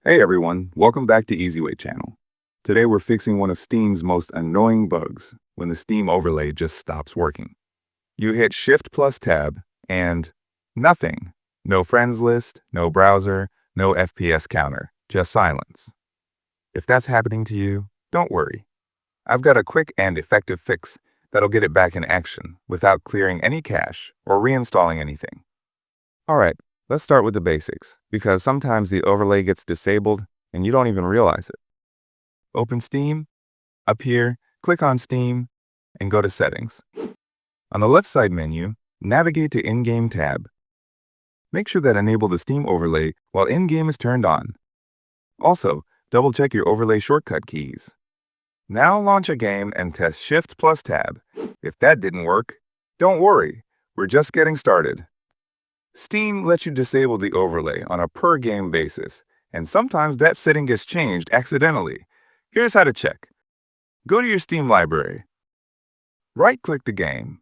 Hey everyone, welcome back to EasyWay channel. Today we're fixing one of Steam's most annoying bugs when the Steam overlay just stops working. You hit Shift plus Tab and nothing. No friends list, no browser, no FPS counter, just silence. If that's happening to you, don't worry. I've got a quick and effective fix that'll get it back in action without clearing any cache or reinstalling anything. Alright, let's start with the basics, because sometimes the overlay gets disabled and you don't even realize it. Open Steam, up here, click on Steam, and go to Settings. On the left side menu, navigate to In-Game tab. Make sure that Enable the Steam overlay while in-game is turned on. Also, double-check your overlay shortcut keys. Now launch a game and test Shift plus Tab. If that didn't work, don't worry, we're just getting started. Steam lets you disable the overlay on a per-game basis, and sometimes that setting gets changed accidentally. Here's how to check. Go to your Steam library. Right-click the game,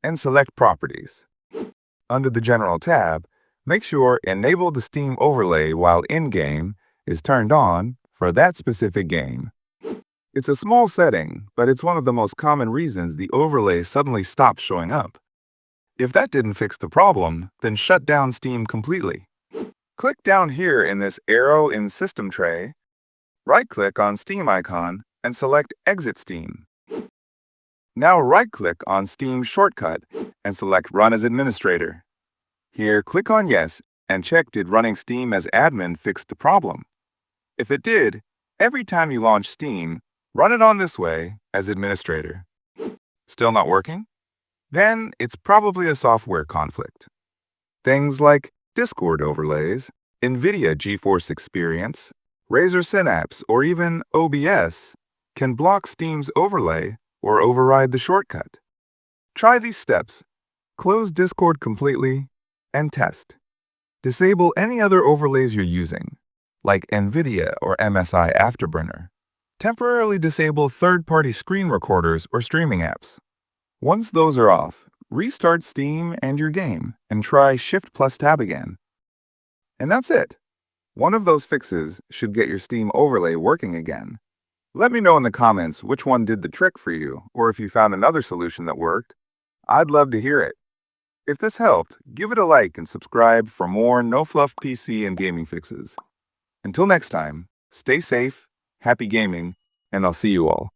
and select Properties. Under the General tab, make sure Enable the Steam overlay while in-game is turned on for that specific game. It's a small setting, but it's one of the most common reasons the overlay suddenly stops showing up. If that didn't fix the problem, then shut down Steam completely. Click down here in this arrow in System tray, right-click on Steam icon, and select Exit Steam. Now right-click on Steam shortcut and select Run as Administrator. Here, click on Yes and check did running Steam as admin fix the problem. If it did, every time you launch Steam, run it on this way as administrator. Still not working? Then it's probably a software conflict. Things like Discord overlays, NVIDIA GeForce Experience, Razer Synapse, or even OBS can block Steam's overlay or override the shortcut. Try these steps. Close Discord completely and test. Disable any other overlays you're using, like NVIDIA or MSI Afterburner. Temporarily disable third-party screen recorders or streaming apps. Once those are off, restart Steam and your game and try Shift plus Tab again. And that's it. One of those fixes should get your Steam overlay working again. Let me know in the comments which one did the trick for you, or if you found another solution that worked. I'd love to hear it. If this helped, give it a like and subscribe for more no-fluff PC and gaming fixes. Until next time, stay safe, happy gaming, and I'll see you all.